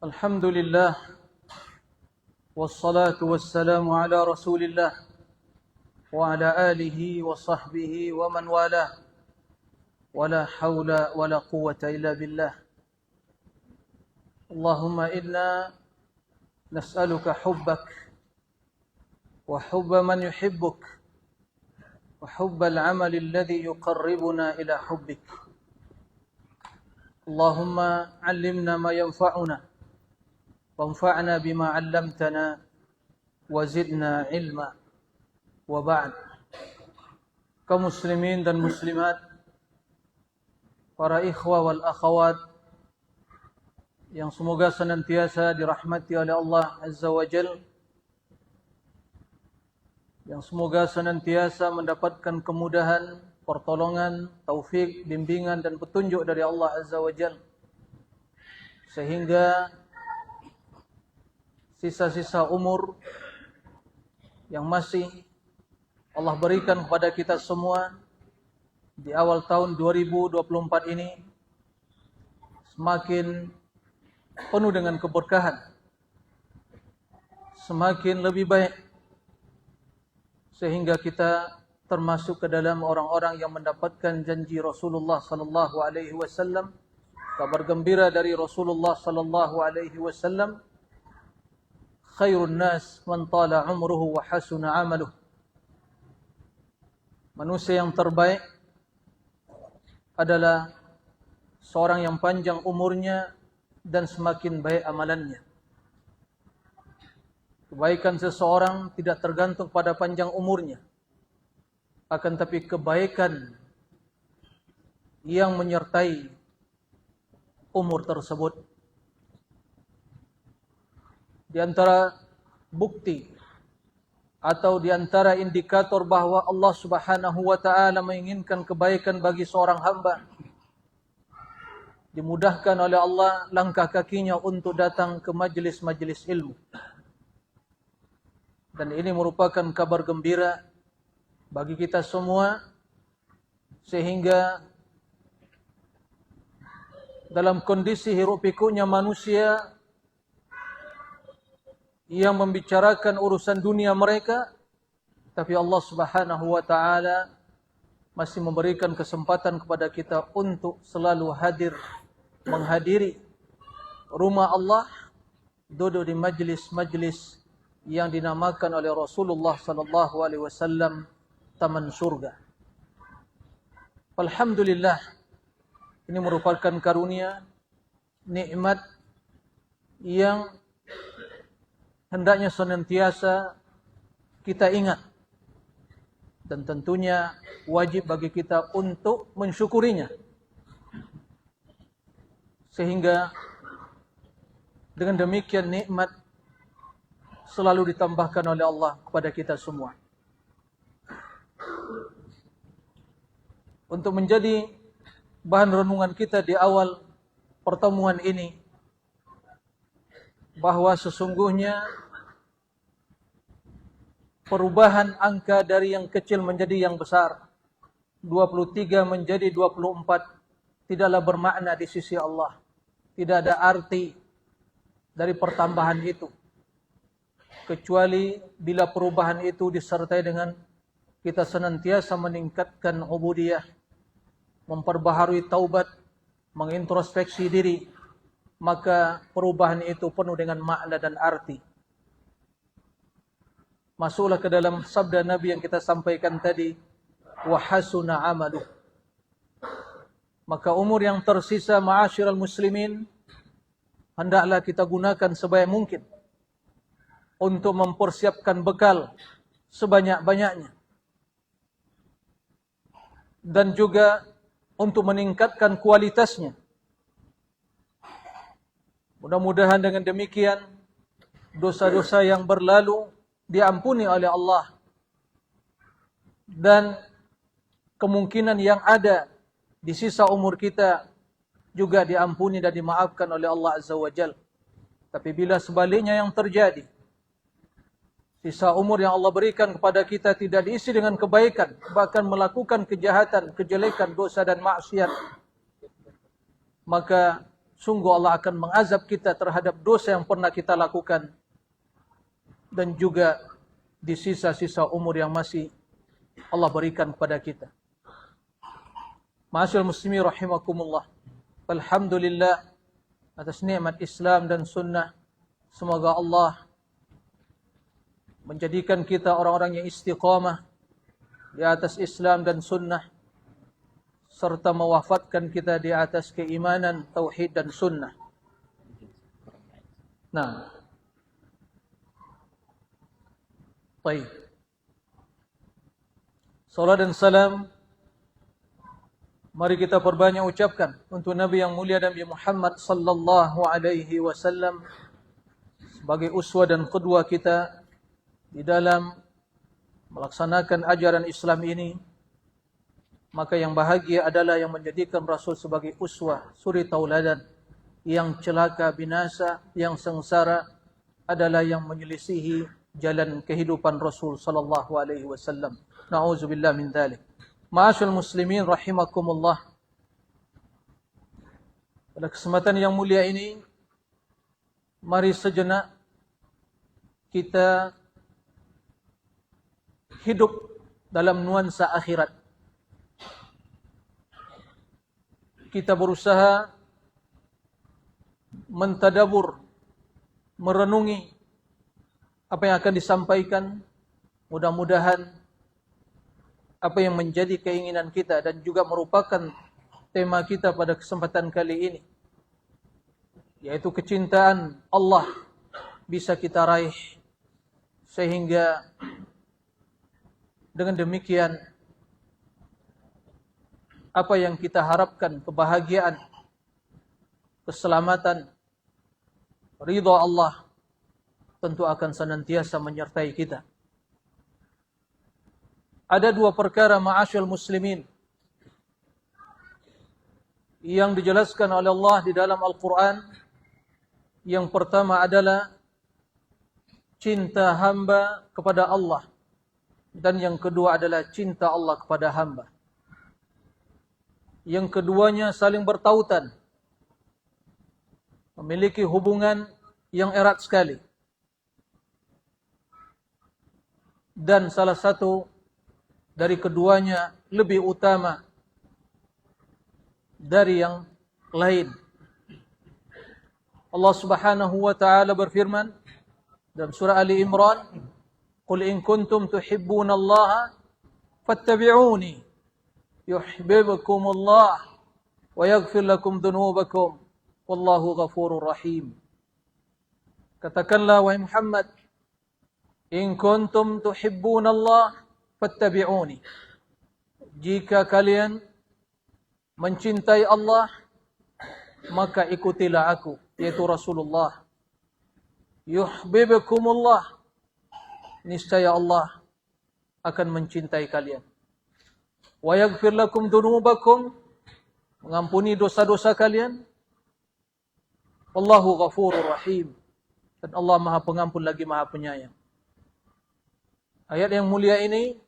Alhamdulillah wassalatu wassalamu ala Rasulillah wa ala alihi wa sahbihi wa man walah. Wala haula wala quwwata illa billah. Allahumma inna nas'aluka hubbak wa hubba man yuhibbuk wa hubbal amali alladhi yuqarribuna ila hubbik. Allahumma 'allimna ma yanfa'una wanfa'na bima 'allamtana wa zidna ilma. Wa ba'd. Kaum muslimin dan muslimat, para ikhwah wal akhawat yang semoga senantiasa dirahmati oleh Allah Azza wa Jal, yang semoga senantiasa mendapatkan kemudahan, pertolongan, taufik, bimbingan dan petunjuk dari Allah Azza wa Jal, sehingga sisa-sisa umur yang masih Allah berikan kepada kita semua di awal tahun 2024 ini semakin penuh dengan keberkahan, semakin lebih baik, sehingga kita termasuk ke dalam orang-orang yang mendapatkan janji Rasulullah sallallahu alaihi wasallam, kabar gembira dari Rasulullah sallallahu alaihi wasallam, khairun nas man tala umruhu wa hasuna amaluh. Manusia yang terbaik adalah seorang yang panjang umurnya dan semakin baik amalannya. Kebaikan seseorang tidak tergantung pada panjang umurnya, akan tapi kebaikan yang menyertai umur tersebut. Di antara bukti atau di antara indikator bahwa Allah Subhanahu wa taala menginginkan kebaikan bagi seorang hamba, dimudahkan oleh Allah langkah kakinya untuk datang ke majlis-majlis ilmu. Dan ini merupakan kabar gembira bagi kita semua, sehingga dalam kondisi hiruk pikuknya manusia yang membicarakan urusan dunia mereka, tapi Allah Subhanahu wa taala masih memberikan kesempatan kepada kita untuk selalu hadir, menghadiri rumah Allah, duduk di majlis-majlis yang dinamakan oleh Rasulullah sallallahu alaihi wasallam taman surga. Alhamdulillah, ini merupakan karunia, nikmat yang hendaknya senantiasa kita ingat, dan tentunya wajib bagi kita untuk mensyukurinya, sehingga dengan demikian nikmat selalu ditambahkan oleh Allah kepada kita semua. Untuk menjadi bahan renungan kita di awal pertemuan ini, bahwa sesungguhnya perubahan angka dari yang kecil menjadi yang besar, 23 menjadi 24, tidaklah bermakna di sisi Allah. Tidak ada arti dari pertambahan itu, kecuali bila perubahan itu disertai dengan kita senantiasa meningkatkan ubudiyah, memperbaharui taubat, mengintrospeksi diri, maka perubahan itu penuh dengan makna dan arti. Masuklah ke dalam sabda Nabi yang kita sampaikan tadi, wa hasuna amaluh. Maka umur yang tersisa, ma'asyiral muslimin, hendaklah kita gunakan sebaik mungkin untuk mempersiapkan bekal sebanyak-banyaknya, dan juga untuk meningkatkan kualitasnya. Mudah-mudahan dengan demikian dosa-dosa yang berlalu diampuni oleh Allah, dan kemungkinan yang ada di sisa umur kita juga diampuni dan dimaafkan oleh Allah Azza wa Jal. Tapi bila sebaliknya yang terjadi, sisa umur yang Allah berikan kepada kita tidak diisi dengan kebaikan, bahkan melakukan kejahatan, kejelekan, dosa dan maksiat, maka sungguh Allah akan mengazab kita terhadap dosa yang pernah kita lakukan dan juga di sisa-sisa umur yang masih Allah berikan kepada kita. Ma'asyiral muslimin rahimakumullah. Alhamdulillah atas nikmat Islam dan sunnah. Semoga Allah menjadikan kita orang-orang yang istiqamah di atas Islam dan sunnah, serta mewafatkan kita di atas keimanan, tauhid dan sunnah. Nah, baik. Salat dan salam mari kita perbanyak ucapkan untuk Nabi yang mulia Nabi Muhammad sallallahu alaihi wasallam sebagai uswah dan qudwah kita di dalam melaksanakan ajaran Islam ini. Maka yang bahagia adalah yang menjadikan Rasul sebagai uswah, suri tauladan. Yang celaka, binasa, yang sengsara adalah yang menyelisihi jalan kehidupan Rasul sallallahu alaihi wasallam. Na'udzubillah min dzalik. Ma'asyiral muslimin rahimakumullah. Pada kesempatan yang mulia ini, mari sejenak kita hidup dalam nuansa akhirat. Kita berusaha mentadabur, merenungi apa yang akan disampaikan. Mudah-mudahan apa yang menjadi keinginan kita dan juga merupakan tema kita pada kesempatan kali ini, yaitu kecintaan Allah, bisa kita raih, sehingga dengan demikian apa yang kita harapkan, kebahagiaan, keselamatan, ridha Allah, tentu akan senantiasa menyertai kita. Ada dua perkara ma'asyiral muslimin yang dijelaskan oleh Allah di dalam Al-Quran. Yang pertama adalah cinta hamba kepada Allah, dan yang kedua adalah cinta Allah kepada hamba. Yang keduanya saling bertautan, memiliki hubungan yang erat sekali. Dan salah satu dari keduanya lebih utama dari yang lain. Allah Subhanahu wa taala berfirman dalam surah Ali Imran, "Qul in kuntum tuhibbunallaha fattabi'uni yuhibbukumullah wa yaghfir lakum dhunubakum wallahu ghafurur rahim." Katakanlah wahai Muhammad, in kuntum tuhibbunallah fattabi'uni. Jika kalian mencintai Allah, maka ikutilah aku, yaitu Rasulullah. Yuhibbukumullah, niscaya Allah akan mencintai kalian. Wa yaghfir lakum dhunubakum, mengampuni dosa-dosa kalian. Wallahu ghafurur rahim, dan Allah Maha Pengampun lagi Maha Penyayang. Ayat yang mulia ini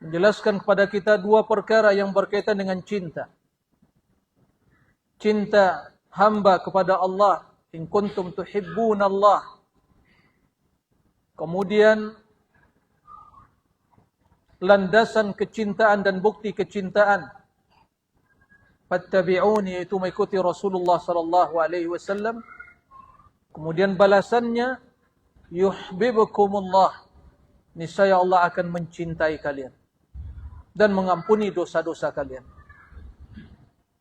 menjelaskan kepada kita dua perkara yang berkaitan dengan cinta. Cinta hamba kepada Allah, in kuntum tuhibbunallah. Kemudian landasan kecintaan dan bukti kecintaan, fattabi'uni, yaitu mengikuti Rasulullah sallallahu alaihi wasallam. Kemudian balasannya, yuhibbukumullah, niscaya Allah akan mencintai kalian dan mengampuni dosa-dosa kalian.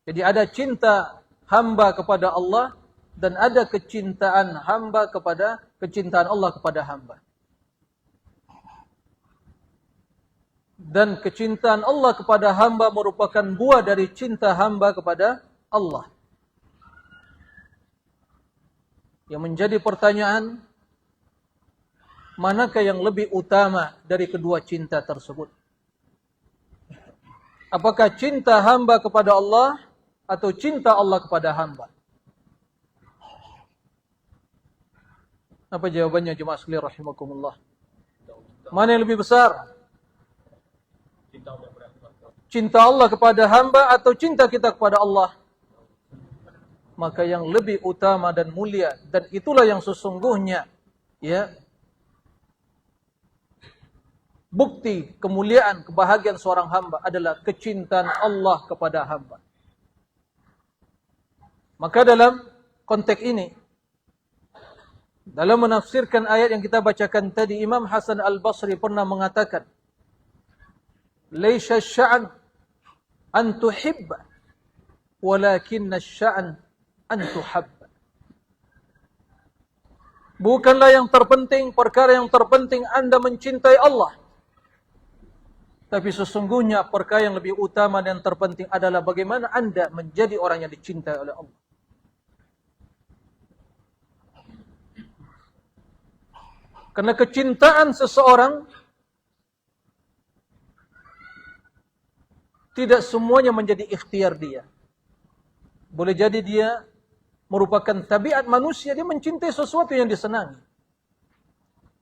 Jadi ada cinta hamba kepada Allah dan ada kecintaan Allah kepada hamba. Dan kecintaan Allah kepada hamba merupakan buah dari cinta hamba kepada Allah. Yang menjadi pertanyaan, manakah yang lebih utama dari kedua cinta tersebut? Apakah cinta hamba kepada Allah atau cinta Allah kepada hamba? Apa jawabannya jemaah sekalian rahimakumullah? Mana yang lebih besar? Cinta Allah kepada hamba atau cinta kita kepada Allah? maka yang lebih utama dan mulia, dan itulah yang sesungguhnya ya bukti kemuliaan, kebahagiaan seorang hamba adalah kecintaan Allah kepada hamba. Maka dalam konteks ini, dalam menafsirkan ayat yang kita bacakan tadi, Imam Hasan Al-Basri pernah mengatakan, "Laisa sya'an an tuhibba, walakinna sya'an an tuhabba." Bukanlah yang terpenting, perkara yang terpenting Anda mencintai Allah. Tapi sesungguhnya perkara yang lebih utama dan terpenting adalah bagaimana Anda menjadi orang yang dicintai oleh Allah. Karena kecintaan seseorang tidak semuanya menjadi ikhtiar dia. Boleh jadi dia merupakan tabiat manusia, dia mencintai sesuatu yang disenangi.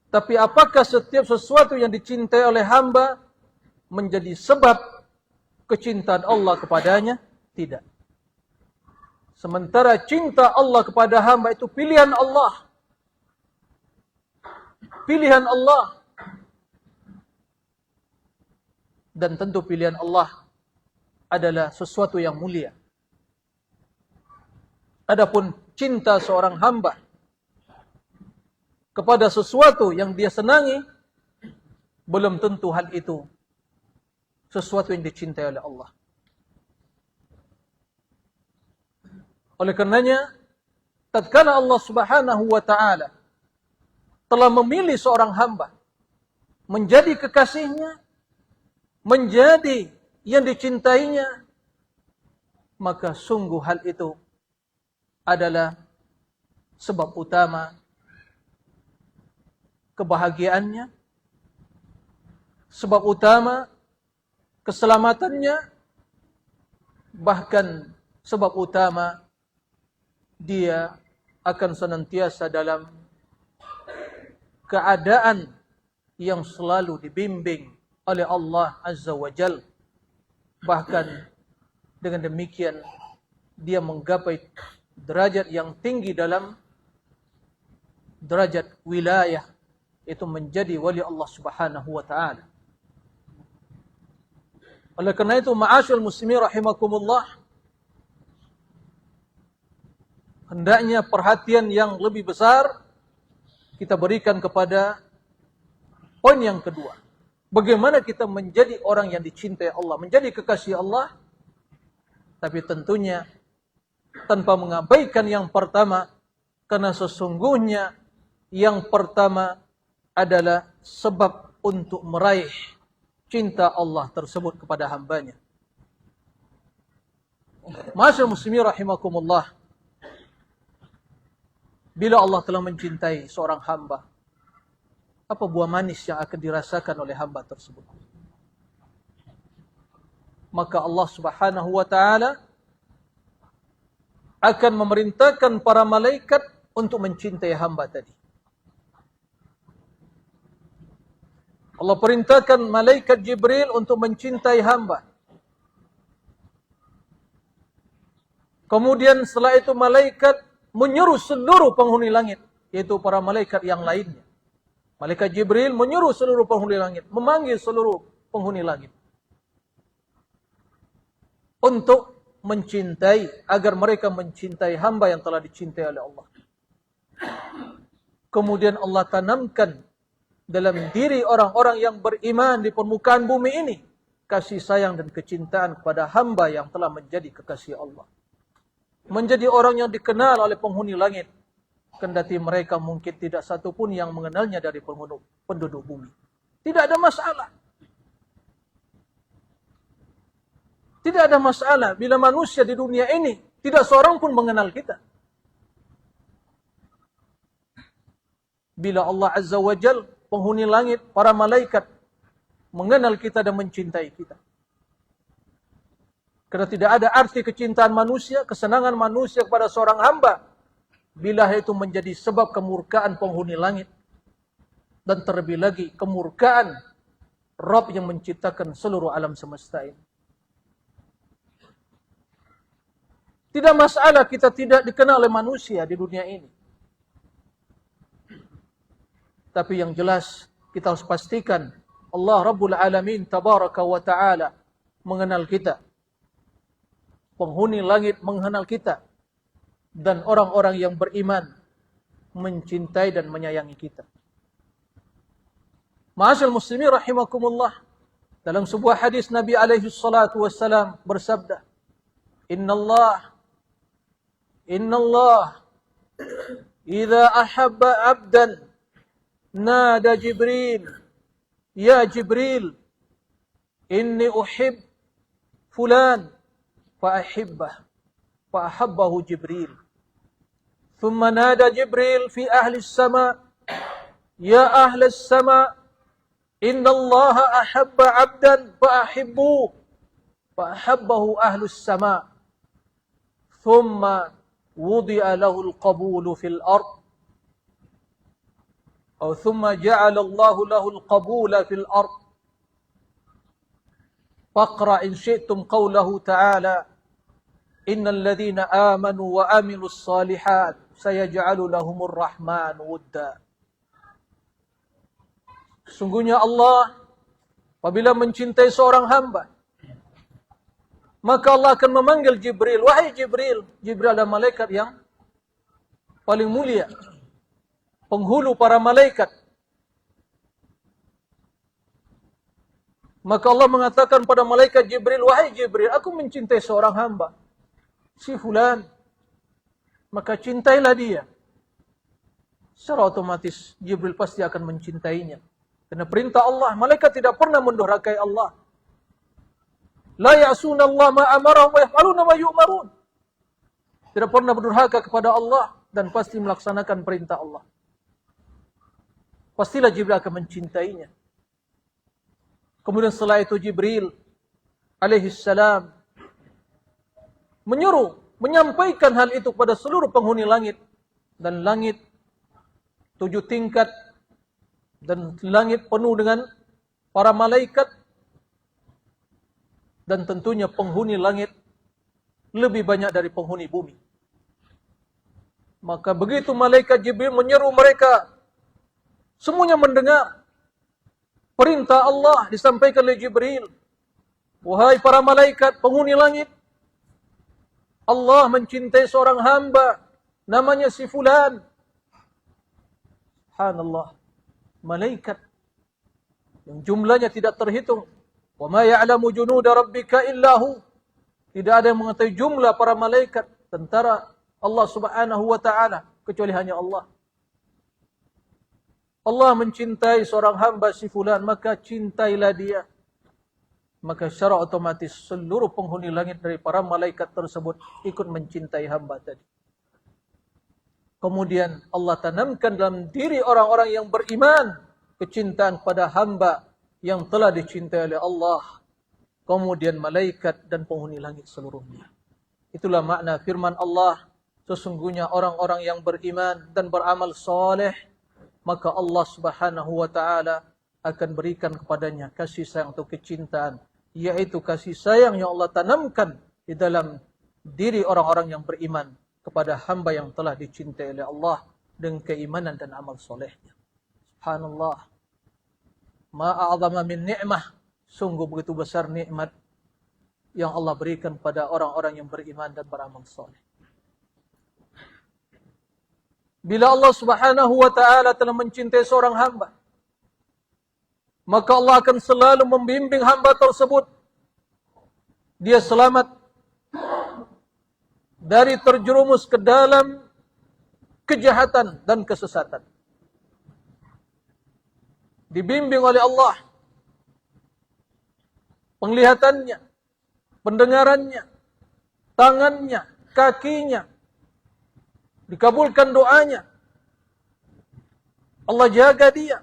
Tapi apakah setiap sesuatu yang dicintai oleh hamba menjadi sebab kecintaan Allah kepadanya? Tidak. Sementara cinta Allah kepada hamba itu pilihan Allah. Pilihan Allah. Dan tentu pilihan Allah adalah sesuatu yang mulia. Adapun cinta seorang hamba kepada sesuatu yang dia senangi, belum tentu hal itu sesuatu yang dicintai oleh Allah. Oleh karenanya, tatkala Allah Subhanahu wa taala telah memilih seorang hamba menjadi kekasihnya, menjadi yang dicintainya, maka sungguh hal itu adalah sebab utama kebahagiaannya, sebab utama keselamatannya, bahkan sebab utama dia akan senantiasa dalam keadaan yang selalu dibimbing oleh Allah Azza wa Jal. Bahkan dengan demikian dia menggapai derajat yang tinggi dalam derajat wilayah, itu menjadi wali Allah Subhanahu wa taala. Oleh karena itu, ma'asyul muslimin rahimakumullah, hendaknya perhatian yang lebih besar kita berikan kepada poin yang kedua. Bagaimana kita menjadi orang yang dicintai Allah, menjadi kekasih Allah, tapi tentunya tanpa mengabaikan yang pertama, karena sesungguhnya yang pertama adalah sebab untuk meraih cinta Allah tersebut kepada hambanya. Ma'asyil muslimin rahimakumullah, bila Allah telah mencintai seorang hamba, apa buah manis yang akan dirasakan oleh hamba tersebut? Maka Allah Subhanahu wa taala akan memerintahkan para malaikat untuk mencintai hamba tadi. Allah perintahkan malaikat Jibril untuk mencintai hamba. Kemudian setelah itu malaikat menyuruh seluruh penghuni langit, yaitu para malaikat yang lainnya. Malaikat Jibril menyuruh seluruh penghuni langit, memanggil seluruh penghuni langit untuk mencintai, agar mereka mencintai hamba yang telah dicintai oleh Allah. Kemudian Allah tanamkan dalam diri orang-orang yang beriman di permukaan bumi ini kasih sayang dan kecintaan kepada hamba yang telah menjadi kekasih Allah. Menjadi orang yang dikenal oleh penghuni langit, kendati mereka mungkin tidak satu pun yang mengenalnya dari penduduk bumi. Tidak ada masalah. Tidak ada masalah bila manusia di dunia ini tidak seorang pun mengenal kita. Bila Allah Azza wa Jal, penghuni langit, para malaikat mengenal kita dan mencintai kita. Karena tidak ada arti kecintaan manusia, kesenangan manusia kepada seorang hamba, bila itu menjadi sebab kemurkaan penghuni langit. Dan terlebih lagi kemurkaan Rabb yang menciptakan seluruh alam semesta ini. Tidak masalah kita tidak dikenal oleh manusia di dunia ini. Tapi yang jelas kita harus pastikan Allah Rabbul Alamin Tabaraka wa Ta'ala mengenal kita. Penghuni langit mengenal kita. Dan orang-orang yang beriman mencintai dan menyayangi kita. Ma'asyal muslimin rahimakumullah. Dalam sebuah hadis Nabi alaihi salatu wassalam bersabda, Inna Allah idza ahabba abdan nada Jibril, ya Jibril, inni uhib fulan fa'ahibbah, fa'ahabbahu Jibril. Thumma nada Jibril fi ahli as-sama, ya ahli as-sama, inna Allah ahabba abdan fa'ahibbuh, fa'ahabbahu ahli as-sama. Thumma wudi'a lahu al-qabulu fil ard. أو ثم جعل الله له القبول في الأرض فاقرأ إن شئتم قوله تعالى إن الذين آمنوا وعملوا الصالحات سيجعل لهم الرحمن ودا. Sungguhnya Allah apabila mencintai seorang hamba, maka Allah akan memanggil Jibril, wahai Jibril. Jibril adalah malaikat yang paling mulia, penghulu para malaikat. Maka Allah mengatakan pada malaikat Jibril, wahai Jibril, aku mencintai seorang hamba, si fulan. Maka cintailah dia. Secara otomatis Jibril pasti akan mencintainya. Karena perintah Allah, malaikat tidak pernah mendurhakai Allah. La ya'suna Allah ma amarahum wa yaf'aluna ma yu'marun. Tidak pernah berdurhaka kepada Allah dan pasti melaksanakan perintah Allah. Pastilah Jibril akan mencintainya. Kemudian setelah itu Jibril alaihissalam menyuruh, menyampaikan hal itu kepada seluruh penghuni langit. Dan langit 7 tingkat. Dan langit penuh dengan para malaikat. Dan tentunya penghuni langit lebih banyak dari penghuni bumi. Maka begitu malaikat Jibril menyeru mereka, semuanya mendengar perintah Allah disampaikan oleh Jibril. Wahai para malaikat penghuni langit, Allah mencintai seorang hamba namanya si fulan. Subhanallah. Malaikat yang jumlahnya tidak terhitung. Wa ma ya'lamu junuda rabbika illahu. Tidak ada yang mengetahui jumlah para malaikat tentara Allah Subhanahu wa ta'ala kecuali hanya Allah. Allah mencintai seorang hamba si fulan, maka cintailah dia. Maka secara otomatis seluruh penghuni langit dari para malaikat tersebut ikut mencintai hamba tadi. Kemudian Allah tanamkan dalam diri orang-orang yang beriman kecintaan pada hamba yang telah dicintai oleh Allah. Kemudian malaikat dan penghuni langit seluruhnya. Itulah makna firman Allah, sesungguhnya orang-orang yang beriman dan beramal soleh, maka Allah Subhanahu wa ta'ala akan berikan kepadanya kasih sayang atau kecintaan, yaitu kasih sayang yang Allah tanamkan di dalam diri orang-orang yang beriman kepada hamba yang telah dicintai oleh Allah dengan keimanan dan amal solehnya. Subhanallah. Ma'a'azama min ni'mah. Sungguh begitu besar nikmat yang Allah berikan pada orang-orang yang beriman dan beramal soleh. Bila Allah Subhanahu wa ta'ala telah mencintai seorang hamba, maka Allah akan selalu membimbing hamba tersebut. Dia selamat dari terjerumus ke dalam kejahatan dan kesesatan. Dibimbing oleh Allah. Penglihatannya, pendengarannya, tangannya, kakinya. Dikabulkan doanya. Allah jaga dia.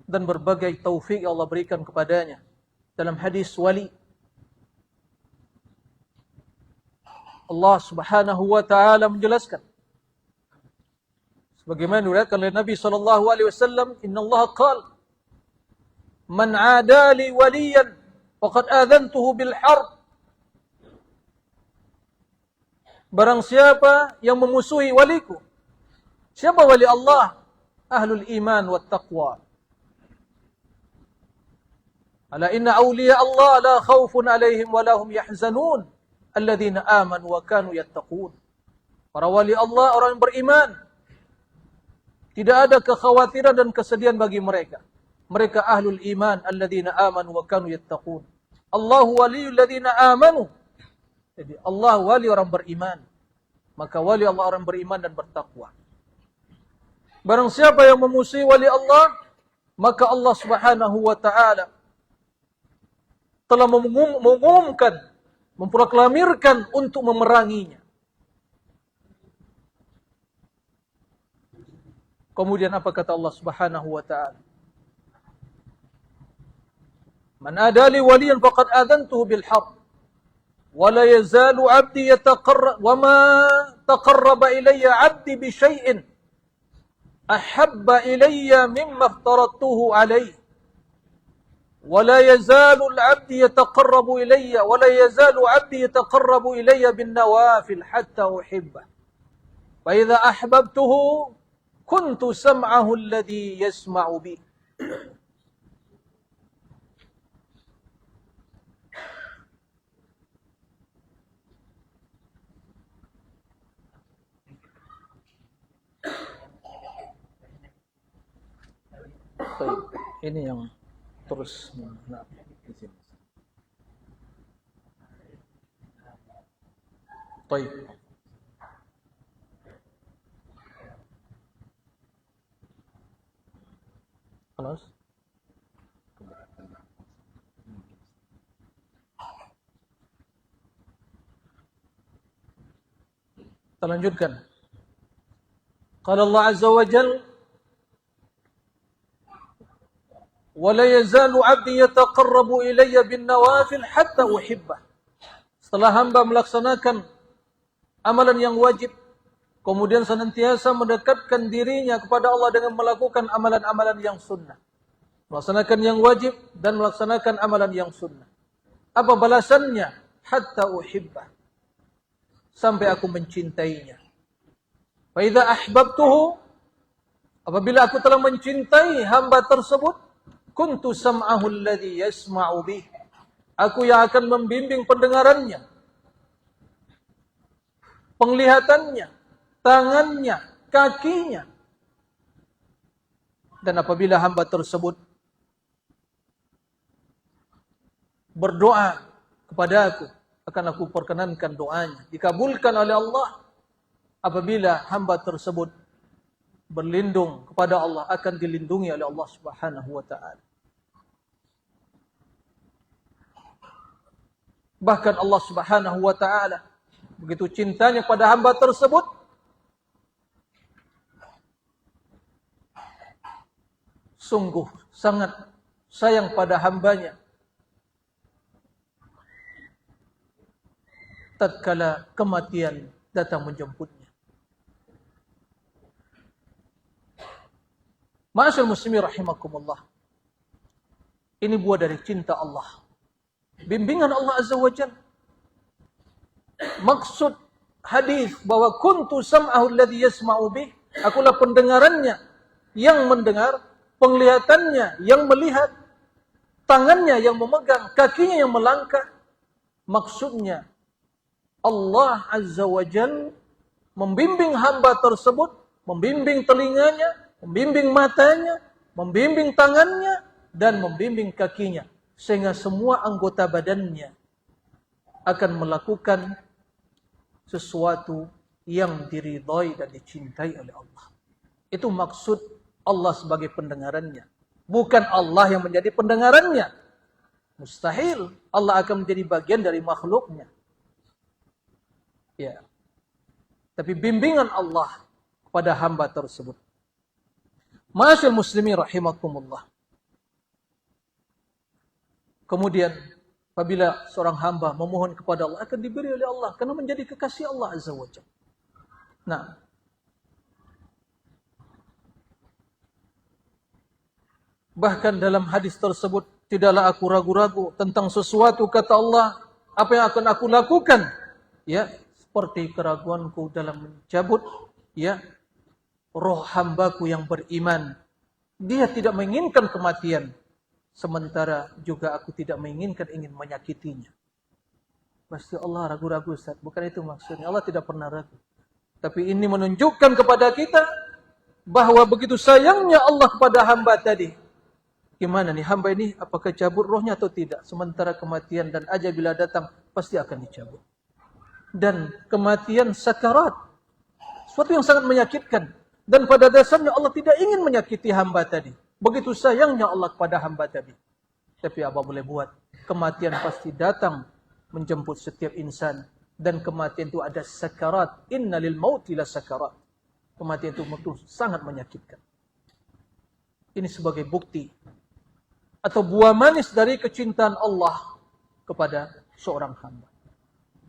Dan berbagai taufik Allah berikan kepadanya. Dalam hadis wali, Allah Subhanahu wa ta'ala menjelaskan, sebagaimana diriwayatkan oleh Nabi SAW, Inna Allah qala, Man 'adali waliyan faqad adhantuhu bil harb Barang siapa yang memusuhi waliku. Siapa wali Allah? Ahlul iman wa taqwa. Ala inna awliya Allah la khawfun alaihim wa lahum yahzanun. Alladzina amanu wa kanu yattaqun. Para wali Allah, orang yang beriman. Tidak ada kekhawatiran dan kesedihan bagi mereka. Mereka ahlul iman. Alladzina amanu wa kanu yattaqun. Allahu waliyul ladzina amanu. Jadi Allah wali orang beriman. Maka wali Allah orang beriman dan bertakwa. Barang siapa yang memusuhi wali Allah, maka Allah Subhanahu wa ta'ala telah mengumumkan, memproklamirkan untuk memeranginya. Kemudian apa kata Allah Subhanahu wa ta'ala? Man adali waliyan faqad adantuhu bil haqq wa la yazalu 'abdi yataqarrab wa ma taqarraba ilayya 'abdi bi syai'in ahabba ilayya mimma aftaradtuhu alayhi. ولا يزال العبد يتقرب إلي ولا يزال عبدي يتقرب إلي بالنوافل حتى أحبه فإذا أحببته كنت سمعه الذي يسمع به ini yang terus di sini. Baik. خلاص. Kita lanjutkan. Qala Allah Azza wa Jalla وَلَا يَزَالُ عَبْدِي يَتَقَرَّبُ إِلَيَّ بِالنَّوَافِلِ حَتَّى أُحِبَّهُ. Setelah hamba melaksanakan amalan yang wajib, kemudian senantiasa mendekatkan dirinya kepada Allah dengan melakukan amalan-amalan yang sunnah. Melaksanakan yang wajib dan melaksanakan amalan yang sunnah. Apa balasannya? Hatta uhibbah. Sampai aku mencintainya. Fa idza ahbabtuhu, apabila aku telah mencintai hamba tersebut, kuntu sam'ahu alladhi yasma'u bih. Aku yang akan membimbing pendengarannya, penglihatannya, tangannya, kakinya. Dan apabila hamba tersebut berdoa kepada aku, akan aku perkenankan doanya, dikabulkan oleh Allah. Apabila hamba tersebut berlindung kepada Allah, akan dilindungi oleh Allah Subhanahu wa ta'ala. Bahkan Allah Subhanahu wa ta'ala begitu cintanya pada hamba tersebut, sungguh sangat sayang pada hambanya tatkala kematian datang menjemputnya. Ma'asyal muslimin rahimakumullah. Ini buah dari cinta Allah, bimbingan Allah Azza wa Jalla. Maksud hadis bahwa kuntu sam'ahu alladhi yasma'u bih, akulah pendengarannya yang mendengar, penglihatannya yang melihat, tangannya yang memegang, kakinya yang melangkah. Maksudnya Allah Azza wa Jalla membimbing hamba tersebut, membimbing telinganya, membimbing matanya, membimbing tangannya, dan membimbing kakinya, sehingga semua anggota badannya akan melakukan sesuatu yang diridhai dan dicintai oleh Allah. Itu maksud Allah sebagai pendengarannya. Bukan Allah yang menjadi pendengarannya. Mustahil Allah akan menjadi bagian dari makhluknya. Ya. Tapi bimbingan Allah kepada hamba tersebut. Ma'asyil muslimin rahimakumullah. Kemudian apabila seorang hamba memohon kepada Allah, akan diberi oleh Allah karena menjadi kekasih Allah Azza wa Jalla. Nah, bahkan dalam hadis tersebut, tidaklah aku ragu-ragu tentang sesuatu, kata Allah, apa yang akan aku lakukan, ya, seperti keraguanku dalam mencabut roh hambaku yang beriman. Dia tidak menginginkan kematian, sementara juga aku tidak ingin menyakitinya. Pasti Allah ragu-ragu, Ustaz. Bukan itu maksudnya. Allah tidak pernah ragu. Tapi ini menunjukkan kepada kita bahwa begitu sayangnya Allah kepada hamba tadi. Gimana nih hamba ini, apakah cabut rohnya atau tidak? Sementara kematian dan ajal bila datang pasti akan dicabut. Dan kematian sakarat, sesuatu yang sangat menyakitkan. Dan pada dasarnya Allah tidak ingin menyakiti hamba tadi. Begitu sayangnya Allah kepada hamba tadi. Tapi apa boleh buat? Kematian pasti datang menjemput setiap insan. Dan kematian itu ada sakarat. Inna lil mauti la sakarat. Kematian itu sangat menyakitkan. Ini sebagai bukti atau buah manis dari kecintaan Allah kepada seorang hamba.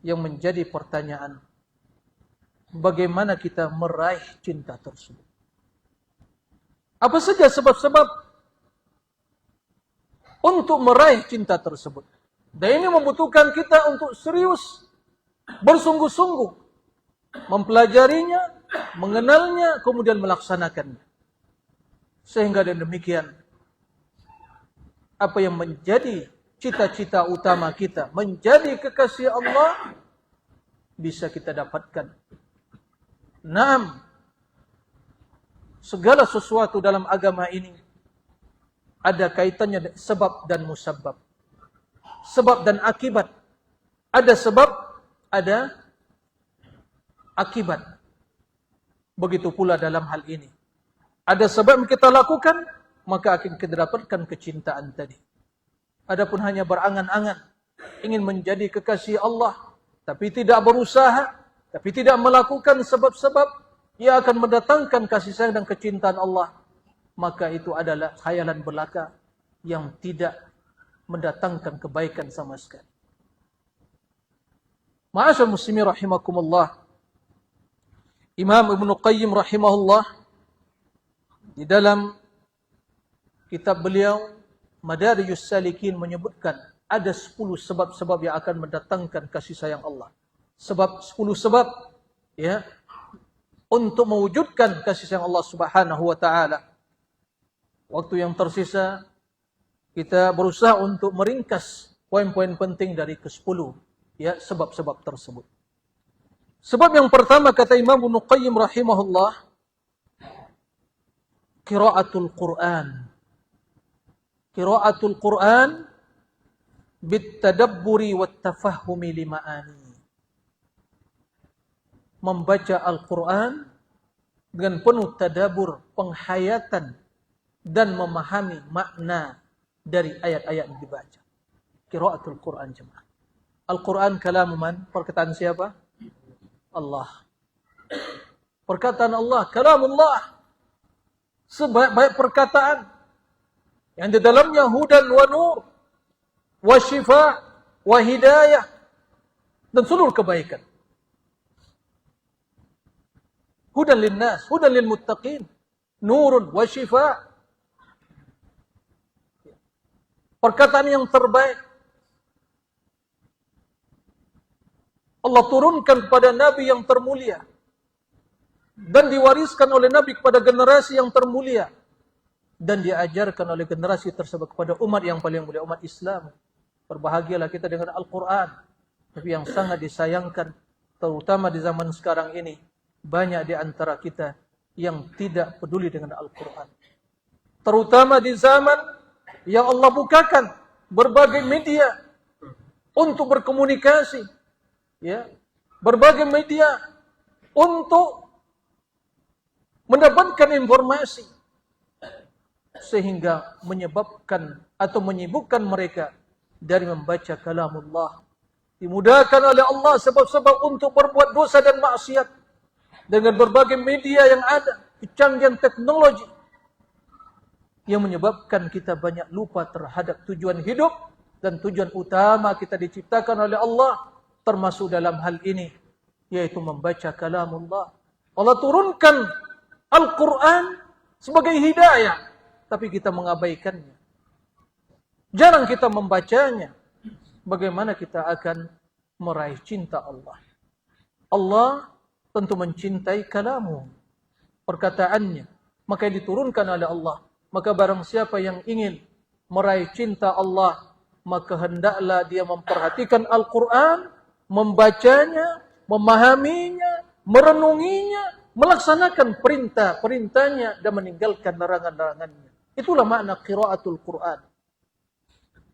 Yang menjadi pertanyaan, bagaimana kita meraih cinta tersebut? Apa saja sebab-sebab untuk meraih cinta tersebut? Dan ini membutuhkan kita untuk serius, bersungguh-sungguh, mempelajarinya, mengenalnya, kemudian melaksanakannya. Sehingga dengan demikian, apa yang menjadi cita-cita utama kita, menjadi kekasih Allah, bisa kita dapatkan. Naam, segala sesuatu dalam agama ini ada kaitannya dengan sebab dan musabbab. Sebab dan akibat. Ada sebab, ada akibat. Begitu pula dalam hal ini. Ada sebab yang kita lakukan, maka akan kita dapatkan kecintaan tadi. Adapun hanya berangan-angan, ingin menjadi kekasih Allah, tapi tidak berusaha, tapi tidak melakukan sebab-sebab yang akan mendatangkan kasih sayang dan kecintaan Allah, maka itu adalah khayalan belaka yang tidak mendatangkan kebaikan sama sekali. Ma'asyar muslimin rahimakumullah. Imam Ibnu Qayyim rahimahullah di dalam kitab beliau Madarijus Salikin menyebutkan ada 10 sebab-sebab yang akan mendatangkan kasih sayang Allah. 10 sebab untuk mewujudkan kasih sayang Allah Subhanahu wa taala. Waktu yang tersisa kita berusaha untuk meringkas poin-poin penting dari ke-10 sebab-sebab tersebut. Sebab yang pertama kata Imam Ibnu Qayyim rahimahullah, qiraatul Quran. Qiraatul Quran bitadabburi wattafahumi lima'ani. Membaca Al-Quran dengan penuh tadabbur, penghayatan dan memahami makna dari ayat-ayat yang dibaca. Qiraatul Quran jemaah. Al-Quran kalamu man? Perkataan siapa? Allah. Perkataan Allah, kalamullah. Sebaik-baik perkataan yang di dalamnya hudan wa nur, wa syifa, wa hidayah, dan seluruh kebaikan. Hudan linnas, hudan lil muttaqin, nurun wa syifa. Perkataan yang terbaik. Allah turunkan kepada Nabi yang termulia. Dan diwariskan oleh Nabi kepada generasi yang termulia. Dan diajarkan oleh generasi tersebut kepada umat yang paling mulia, umat Islam. Berbahagialah kita dengan Al-Quran. Tapi yang sangat disayangkan, terutama di zaman sekarang ini, banyak di antara kita yang tidak peduli dengan Al-Quran. Terutama di zaman yang Allah bukakan berbagai media untuk berkomunikasi. Berbagai media untuk mendapatkan informasi. Sehingga menyebabkan atau menyibukkan mereka dari membaca kalamullah. Dimudahkan oleh Allah sebab-sebab untuk berbuat dosa dan maksiat dengan berbagai media yang ada, kecanggihan teknologi yang menyebabkan kita banyak lupa terhadap tujuan hidup dan tujuan utama kita diciptakan oleh Allah, termasuk dalam hal ini yaitu membaca kalamullah. Allah turunkan Al-Quran sebagai hidayah, tapi kita mengabaikannya. Jarang kita membacanya. Bagaimana kita akan meraih cinta Allah? Allah tentu mencintai kalamu, perkataannya, maka diturunkan oleh Allah. Maka barang siapa yang ingin meraih cinta Allah, maka hendaklah dia memperhatikan Al-Quran, membacanya, memahaminya, merenunginya, melaksanakan perintah-perintahnya dan meninggalkan larangan-larangannya. Itulah makna qiraatul Quran.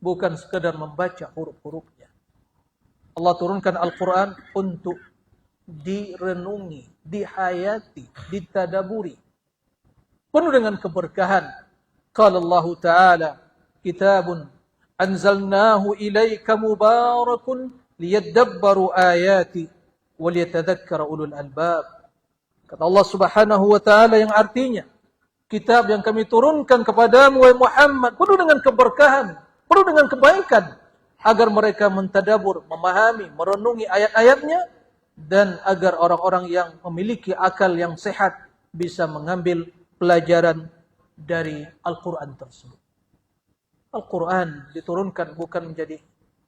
Bukan sekadar membaca huruf-hurufnya. Allah turunkan Al-Quran untuk direnungi, dihayati, ditadaburi. Penuh dengan keberkahan. Qala Allah Ta'ala, kitabun anzalnahu ilaika mubarakun liyadabbaru ayati waliyatadhakkara ulul albab. Kata Allah Subhanahu wa Ta'ala yang artinya, kitab yang kami turunkan kepadamu wahai Muhammad penuh dengan keberkahan, penuh dengan kebaikan, agar mereka mentadabur, memahami, merenungi ayat-ayatnya, dan agar orang-orang yang memiliki akal yang sehat bisa mengambil pelajaran dari Al-Quran tersebut. Al-Quran diturunkan bukan menjadi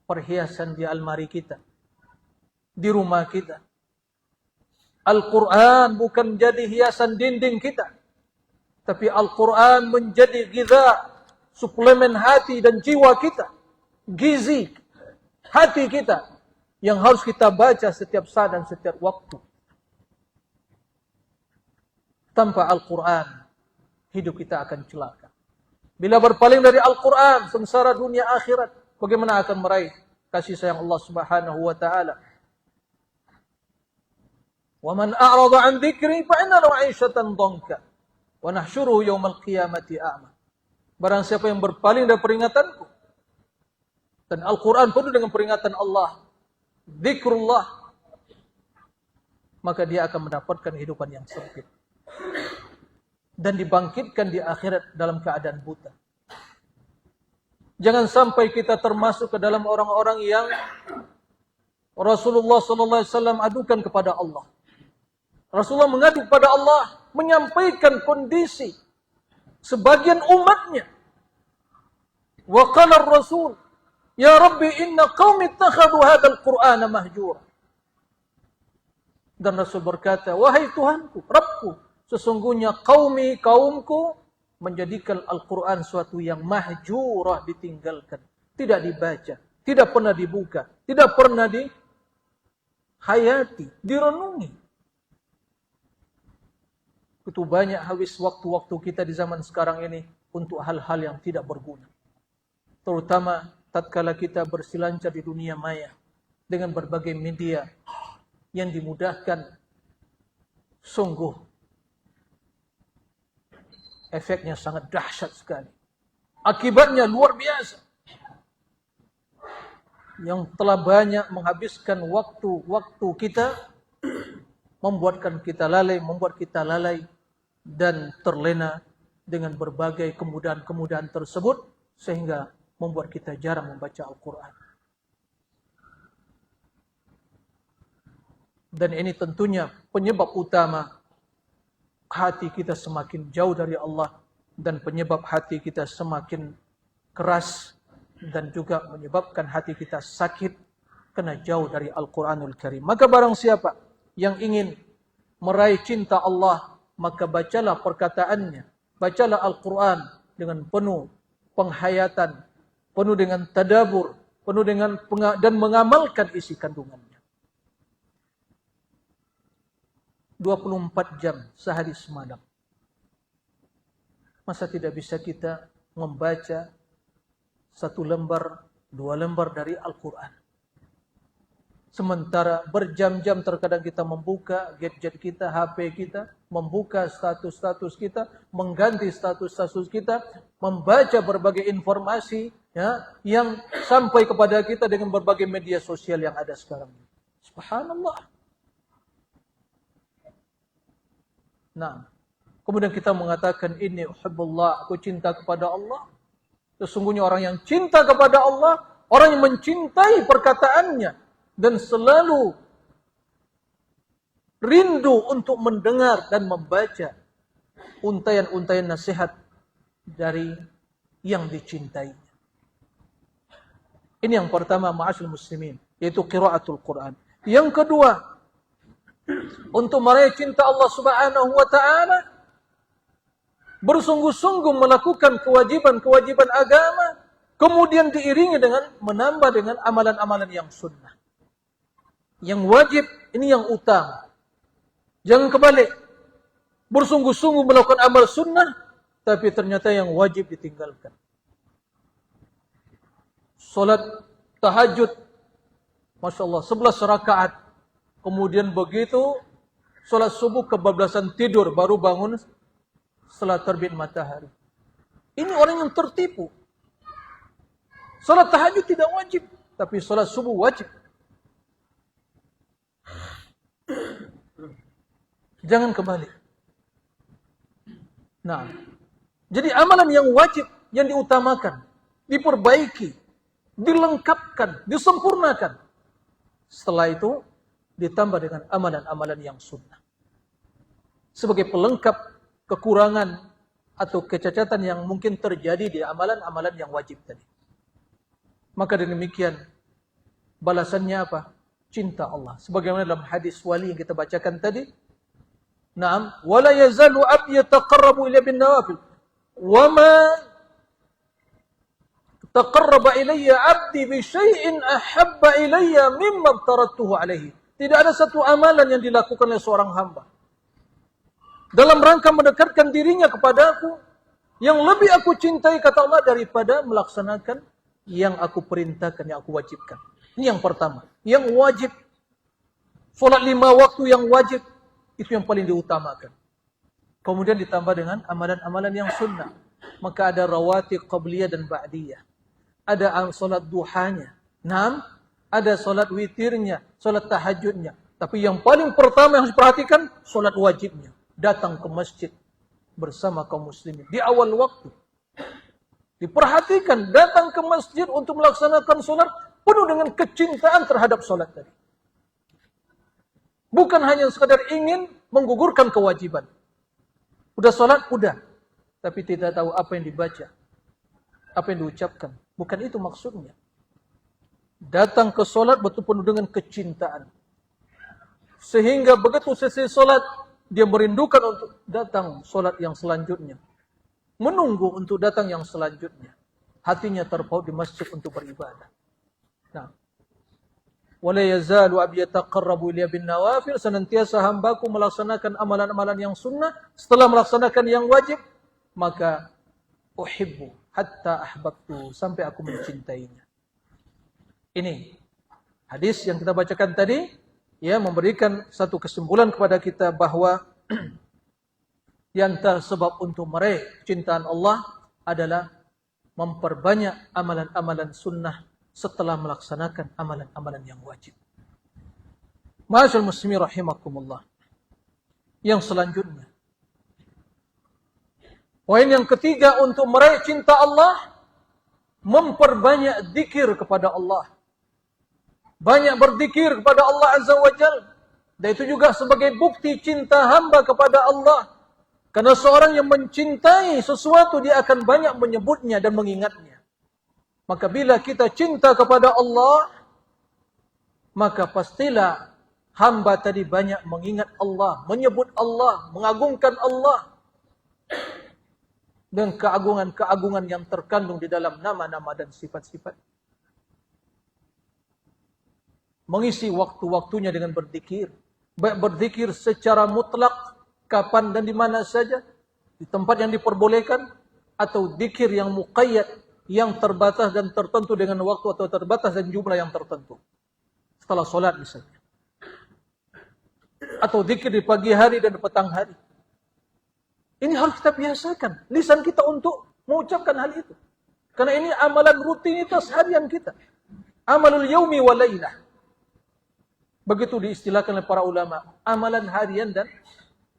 perhiasan di almari kita, di rumah kita. Al-Quran bukan menjadi hiasan dinding kita, tapi Al-Quran menjadi giza, suplemen hati dan jiwa kita, gizi hati kita yang harus kita baca setiap saat dan setiap waktu. Tanpa Al-Quran, hidup kita akan celaka. Bila berpaling dari Al-Quran, sengsara dunia akhirat, bagaimana akan meraih kasih sayang Allah Subhanahu wa Ta'ala? Wa man a'rada 'an dzikri fa inna lahu 'aishatan dhanka wa nahsyuruhu yaumal qiyamati a'ma. Barang siapa yang berpaling dari peringatanku, dan Al-Quran penuh dengan peringatan Allah, zikrullah, maka dia akan mendapatkan kehidupan yang sempit dan dibangkitkan di akhirat dalam keadaan buta. Jangan sampai kita termasuk ke dalam orang-orang yang Rasulullah SAW adukan kepada Allah. Rasulullah mengadu kepada Allah, menyampaikan kondisi sebagian umatnya. Wa qala ar-rasul, ya Rabbi inna qaumi ittakhadhu hadzal Qur'ana mahjura. Dan Rasul berkata, wahai Tuhanku, Rabbku, sesungguhnya kaumku menjadikan Al-Quran suatu yang mahjurah, ditinggalkan, tidak dibaca, tidak pernah dibuka, tidak pernah dihayati, direnungi. Begitu banyak habis waktu-waktu kita di zaman sekarang ini untuk hal-hal yang tidak berguna. Terutama tatkala kita berselancar di dunia maya dengan berbagai media yang dimudahkan, sungguh efeknya sangat dahsyat sekali. Akibatnya luar biasa. Yang telah banyak menghabiskan waktu kita, membuat kita lalai dan terlena dengan berbagai kemudahan-kemudahan tersebut, sehingga membuat kita jarang membaca Al-Quran. Dan ini tentunya penyebab utama hati kita semakin jauh dari Allah, dan penyebab hati kita semakin keras, dan juga menyebabkan hati kita sakit karena jauh dari Al-Quranul Karim. Maka barang siapa yang ingin meraih cinta Allah, maka bacalah perkataannya, bacalah Al-Quran dengan penuh penghayatan, penuh dengan tadabur, penuh dengan dan mengamalkan isi kandungannya. 24 jam sehari semalam. Masa tidak bisa kita membaca 1 lembar, 2 lembar dari Al-Quran? Sementara berjam-jam terkadang kita membuka gadget kita, HP kita, membuka status-status kita, mengganti status-status kita, membaca berbagai informasi yang sampai kepada kita dengan berbagai media sosial yang ada sekarang. Subhanallah. Nah, kemudian kita mengatakan, inni uhibbullah, aku cinta kepada Allah. Sesungguhnya orang yang cinta kepada Allah, orang yang mencintai perkataannya, dan selalu rindu untuk mendengar dan membaca untayan-untayan nasihat dari yang dicintainya. Ini yang pertama, ma'asyil muslimin, yaitu qiraatul Quran. Yang kedua, untuk meraih cinta Allah Subhanahu wa taala, bersungguh-sungguh melakukan kewajiban-kewajiban agama, kemudian diiringi dengan menambah dengan amalan-amalan yang sunnah. Yang wajib ini yang utama. Jangan kebalik. Bersungguh-sungguh melakukan amal sunnah, tapi ternyata yang wajib ditinggalkan. Salat tahajud, Masya Allah, 11 rakaat. Kemudian begitu, salat subuh kebablasan tidur, baru bangun setelah terbit matahari. Ini orang yang tertipu. Salat tahajud tidak wajib, tapi salat subuh wajib. Jangan kebalik. Nah, jadi amalan yang wajib, yang diutamakan, diperbaiki, dilengkapkan, disempurnakan. Setelah itu, ditambah dengan amalan-amalan yang sunnah. Sebagai pelengkap kekurangan atau kecacatan yang mungkin terjadi di amalan-amalan yang wajib tadi. Maka demikian, balasannya apa? Cinta Allah. Sebagaimana dalam hadis wali yang kita bacakan tadi, Naam, wala yazalu abdi yataqarrabu ilayya bin nawafil. Wa ma taqarraba ilayya abdi bi syai'in ahabba ilayya mimma aftaradtuhu alaihi. Tidak ada satu amalan yang dilakukan oleh seorang hamba dalam rangka mendekatkan dirinya kepadaku yang lebih aku cintai, kata Allah, daripada melaksanakan yang aku perintahkan, yang aku wajibkan. Ini yang pertama, yang wajib. Salat 5 waktu yang wajib, itu yang paling diutamakan. Kemudian ditambah dengan amalan-amalan yang sunnah. Maka ada rawatib qabliyah dan ba'diyah. Ada salat duhanya. Ada salat witirnya, salat tahajudnya. Tapi yang paling pertama yang harus diperhatikan, salat wajibnya. Datang ke masjid bersama kaum muslimin di awal waktu. Diperhatikan, datang ke masjid untuk melaksanakan salat penuh dengan kecintaan terhadap salat tadi. Bukan hanya sekadar ingin menggugurkan kewajiban. Udah sholat, udah. Tapi tidak tahu apa yang dibaca. Apa yang diucapkan. Bukan itu maksudnya. Datang ke sholat betul-betul dengan kecintaan. Sehingga begitu selesai sholat, dia merindukan untuk datang sholat yang selanjutnya. Menunggu untuk datang yang selanjutnya. Hatinya terpaut di masjid untuk beribadah. Nah. Wala yazalu abdi yataqarrabu ilayya bin nawafil, senantiasa hambaku melaksanakan amalan-amalan yang sunnah, setelah melaksanakan yang wajib, maka uhibbu hatta ahbabtu, sampai aku mencintainya. Ini hadis yang kita bacakan tadi, ya, memberikan satu kesimpulan kepada kita bahwa di antara sebab untuk meraih kecintaan Allah adalah memperbanyak amalan-amalan sunnah setelah melaksanakan amalan-amalan yang wajib. Ma'asyiral muslimin rahimakumullah. Yang selanjutnya, poin yang ketiga untuk meraih cinta Allah, memperbanyak zikir kepada Allah. Banyak berzikir kepada Allah Azza wa Jalla. Dan itu juga sebagai bukti cinta hamba kepada Allah. Karena seorang yang mencintai sesuatu, dia akan banyak menyebutnya dan mengingatnya. Maka bila kita cinta kepada Allah, maka pastilah hamba tadi banyak mengingat Allah, menyebut Allah, mengagungkan Allah. Dan keagungan-keagungan yang terkandung di dalam nama-nama dan sifat-sifat. Mengisi waktu-waktunya dengan berzikir. Baik berzikir secara mutlak, kapan dan di mana saja, di tempat yang diperbolehkan, atau zikir yang muqayyad, yang terbatas dan tertentu dengan waktu, atau terbatas dan jumlah yang tertentu. Setelah solat misalnya. Atau zikir di pagi hari dan di petang hari. Ini harus kita biasakan. Lisan kita untuk mengucapkan hal itu. Karena ini amalan rutinitas harian kita. Amalul yaumi wa laylah. Begitu diistilahkan oleh para ulama. Amalan harian dan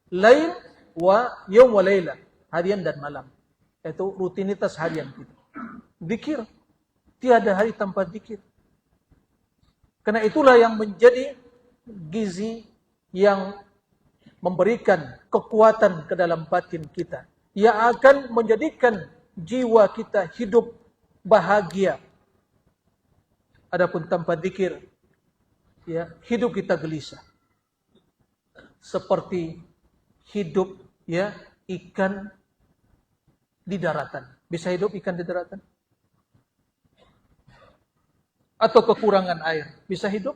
lail wa yaum wa laylah. Harian dan malam. Itu rutinitas harian kita. Zikir. Tiada hari tanpa zikir. Karena itulah yang menjadi gizi yang memberikan kekuatan ke dalam batin kita. Yang akan menjadikan jiwa kita hidup bahagia. Adapun tanpa zikir, ya, hidup kita gelisah. seperti hidup ya ikan di daratan. Bisa hidup ikan di daratan? Atau kekurangan air, bisa hidup?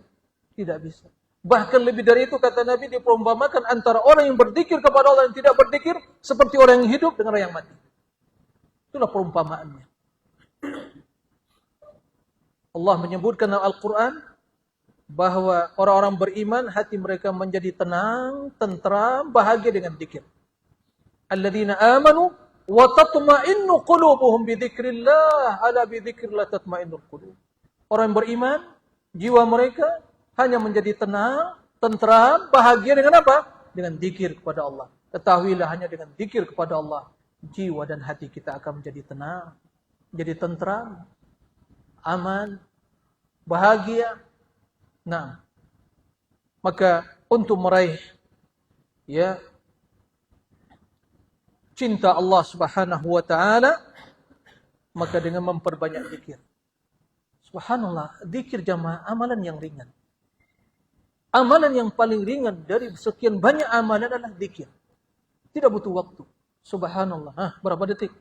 Tidak bisa. Bahkan lebih dari itu kata Nabi diperumpamakan antara orang yang berzikir kepada Allah yang tidak berzikir seperti orang yang hidup dengan orang yang mati. Itulah perumpamaannya. Allah menyebutkan dalam Al-Quran bahwa orang-orang beriman hati mereka menjadi tenang, tentram, bahagia dengan zikir. Alladzina amanu wa tatma'innu qulubuhum bi dzikrillah, ala bi dzikrillah tatma'innul qulub. Orang yang beriman, jiwa mereka hanya menjadi tenang, tentram, bahagia dengan apa? Dengan zikir kepada Allah. Ketahuilah hanya dengan zikir kepada Allah, jiwa dan hati kita akan menjadi tenang, menjadi tentram, aman, bahagia. Nah, maka untuk meraih ya cinta Allah Subhanahu wa taala, maka dengan memperbanyak zikir. Subhanallah, zikir jamaah amalan yang ringan. Amalan yang paling ringan dari sekian banyak amalan adalah zikir. Tidak butuh waktu. Subhanallah. Berapa detik?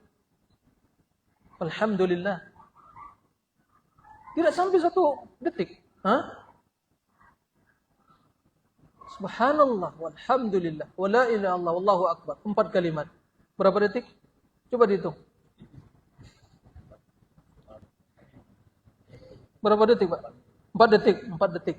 Alhamdulillah. Tidak sampai 1 detik. Subhanallah, walhamdulillah, wa la ilaha illallah, wallahu akbar. 4 kalimat. Berapa detik? Coba dihitung. Berapa detik, Pak? 4 detik.